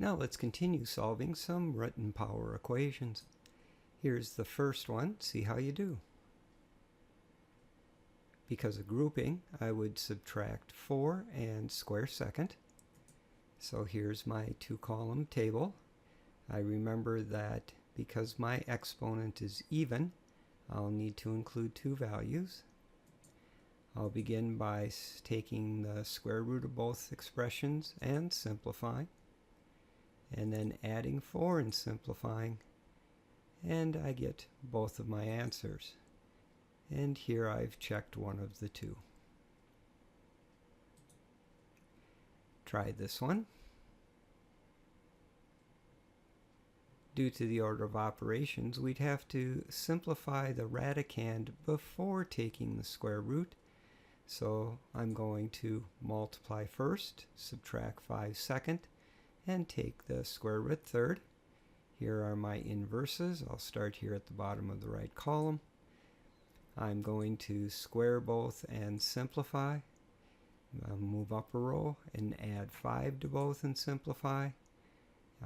Now let's continue solving some root and power equations. Here's the first one. See how you do. Because of grouping, I would subtract 4 and square second. So here's my two-column table. I remember that because my exponent is even, I'll need to include two values. I'll begin by taking the square root of both expressions and simplifying, and then adding 4 and simplifying, and I get both of my answers. And here I've checked one of the two. Try this one. Due to the order of operations, we'd have to simplify the radicand before taking the square root. So I'm going to multiply first, subtract 5 second, and take the square root third. Here are my inverses. I'll start here at the bottom of the right column. I'm going to square both and simplify. I'll move up a row and add 5 to both and simplify.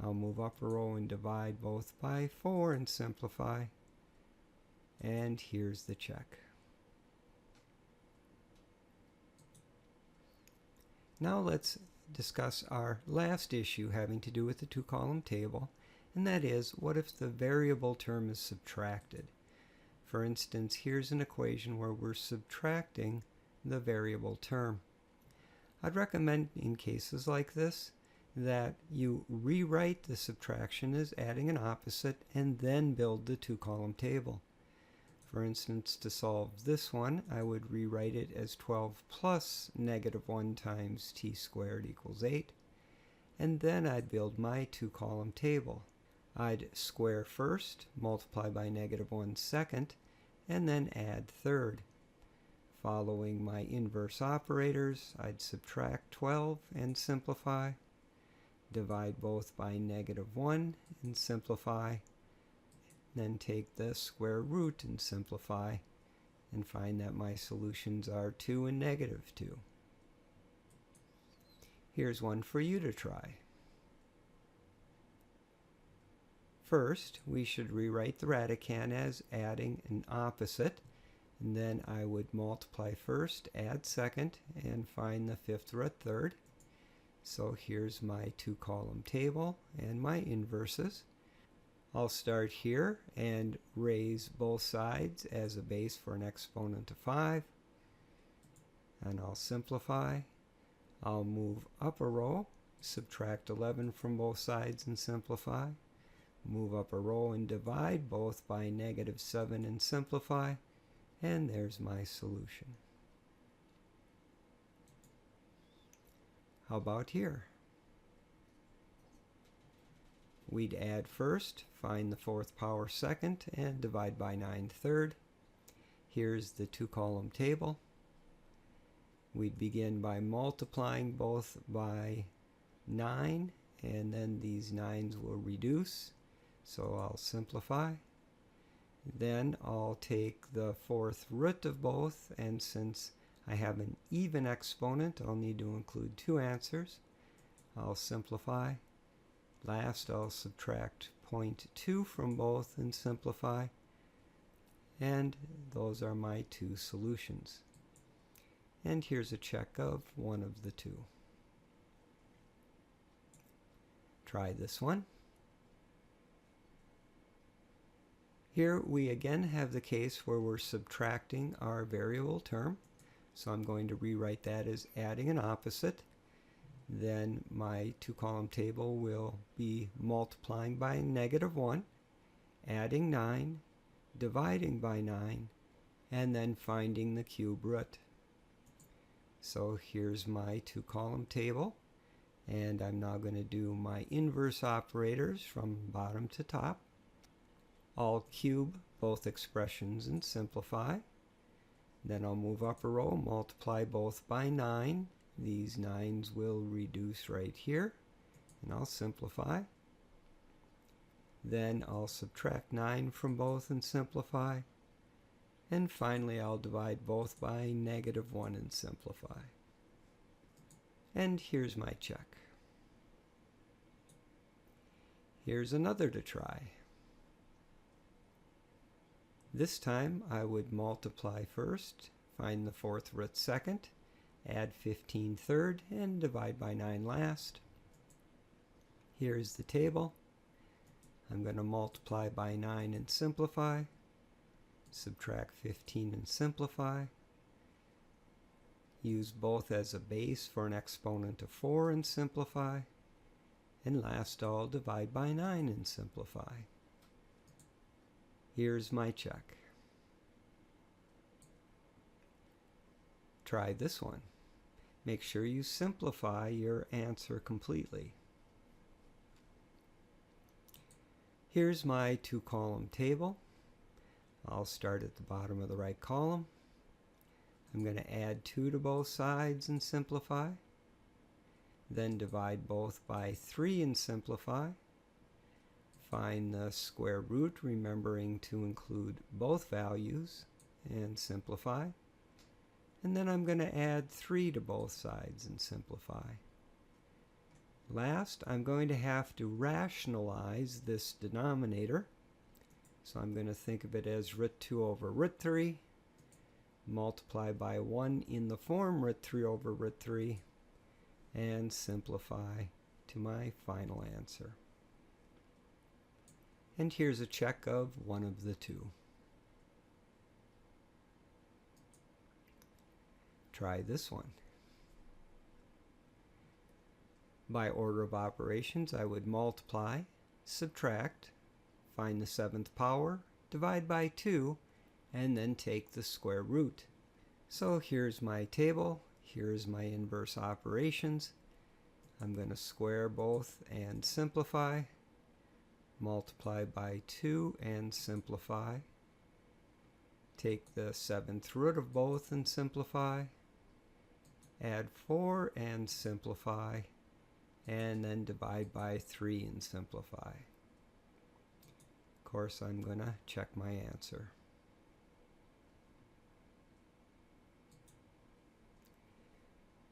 I'll move up a row and divide both by 4 and simplify. And here's the check. Now let's discuss our last issue having to do with the two-column table, and that is, what if the variable term is subtracted? For instance, here's an equation where we're subtracting the variable term. I'd recommend in cases like this that you rewrite the subtraction as adding an opposite and then build the two-column table. For instance, to solve this one, I would rewrite it as 12 plus -1 times t squared equals 8, and then I'd build my two-column table. I'd square first, multiply by -1 second, and then add third. Following my inverse operators, I'd subtract 12 and simplify, divide both by -1 and simplify, then take the square root and simplify, and find that my solutions are 2 and -2. Here's one for you to try. First, we should rewrite the radicand as adding an opposite, and then I would multiply first, add second, and find the fifth root third. So here's my two-column table and my inverses. I'll start here and raise both sides as a base for an exponent of 5, and I'll simplify. I'll move up a row, subtract 11 from both sides and simplify. Move up a row and divide both by -7 and simplify, and there's my solution. How about here? We'd add first, find the fourth power second, and divide by 9 third. Here's the two-column table. We'd begin by multiplying both by 9, and then these 9s will reduce. So I'll simplify. Then I'll take the fourth root of both, and since I have an even exponent, I'll need to include two answers. I'll simplify. Last, I'll subtract 0.2 from both and simplify. And those are my two solutions. And here's a check of one of the two. Try this one. Here we again have the case where we're subtracting our variable term. So I'm going to rewrite that as adding an opposite. Then my two-column table will be multiplying by -1, adding 9, dividing by 9, and then finding the cube root. So here's my two-column table, and I'm now going to do my inverse operators from bottom to top. I'll cube both expressions and simplify. Then I'll move up a row, multiply both by 9. These 9s will reduce right here, and I'll simplify. Then I'll subtract 9 from both and simplify. And finally I'll divide both by -1 and simplify. And here's my check. Here's another to try. This time I would multiply first, find the fourth root second, add 15 third, and divide by 9 last. Here's the table. I'm going to multiply by 9 and simplify, subtract 15 and simplify, use both as a base for an exponent of 4 and simplify, and last I'll divide by 9 and simplify. Here's my check. Try this one. Make sure you simplify your answer completely. Here's my two-column table. I'll start at the bottom of the right column. I'm going to add 2 to both sides and simplify. Then divide both by 3 and simplify. Find the square root, remembering to include both values, and simplify. And then I'm going to add 3 to both sides and simplify. Last, I'm going to have to rationalize this denominator. So I'm going to think of it as root 2 over root 3, multiply by 1 in the form root 3 over root 3, and simplify to my final answer. And here's a check of one of the two. Try this one. By order of operations, I would multiply, subtract, find the 7th power, divide by 2, and then take the square root. So here's my table, here's my inverse operations. I'm going to square both and simplify, multiply by 2 and simplify, take the 7th root of both and simplify, add 4 and simplify, and then divide by 3 and simplify. Of course, I'm going to check my answer.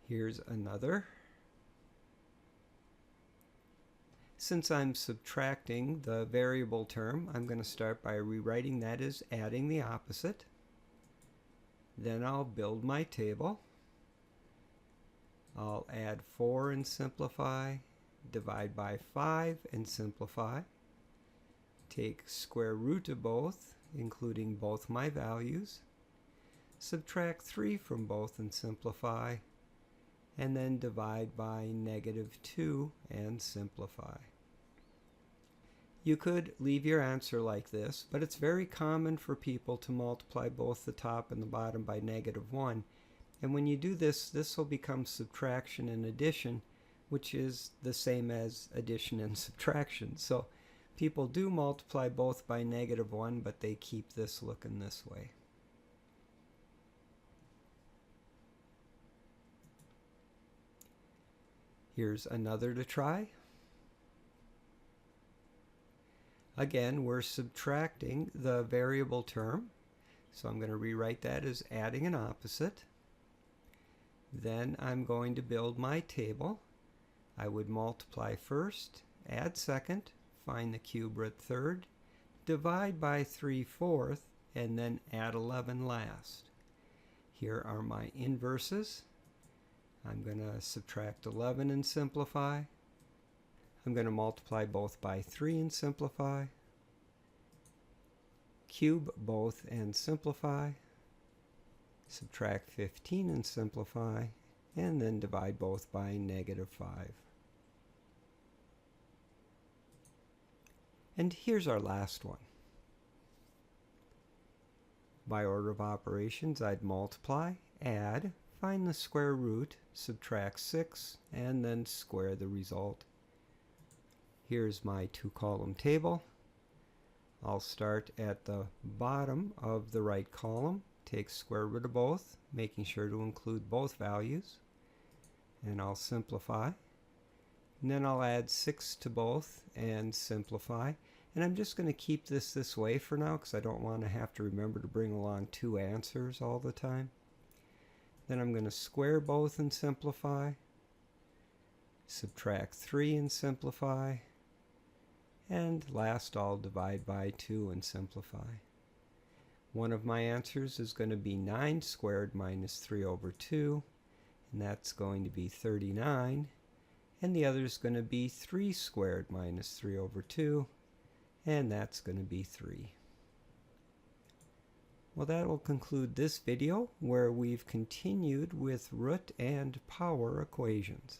Here's another. Since I'm subtracting the variable term, I'm going to start by rewriting that as adding the opposite. Then I'll build my table. I'll add 4 and simplify, divide by 5 and simplify, take square root of both, including both my values, subtract 3 from both and simplify, and then divide by -2 and simplify. You could leave your answer like this, but it's very common for people to multiply both the top and the bottom by -1. And when you do this, this will become subtraction and addition, which is the same as addition and subtraction. So people do multiply both by -1, but they keep this looking this way. Here's another to try. Again, we're subtracting the variable term, so I'm going to rewrite that as adding an opposite. Then I'm going to build my table. I would multiply first, add second, find the cube root third, divide by 3/4, and then add 11 last. Here are my inverses. I'm going to subtract 11 and simplify. I'm going to multiply both by 3 and simplify. Cube both and simplify. Subtract 15 and simplify, and then divide both by -5. And here's our last one. By order of operations, I'd multiply, add, find the square root, subtract 6, and then square the result. Here's my two-column table. I'll start at the bottom of the right column, take square root of both, making sure to include both values, and I'll simplify. And then I'll add 6 to both and simplify. And I'm just going to keep this way for now because I don't want to have to remember to bring along 2 answers all the time. Then I'm going to square both and simplify, subtract 3 and simplify, And last, I'll divide by 2 and simplify. One of my answers is going to be 9 squared minus 3 over 2, and that's going to be 39. And the other is going to be 3 squared minus 3 over 2, and that's going to be 3. Well, that will conclude this video where we've continued with root and power equations.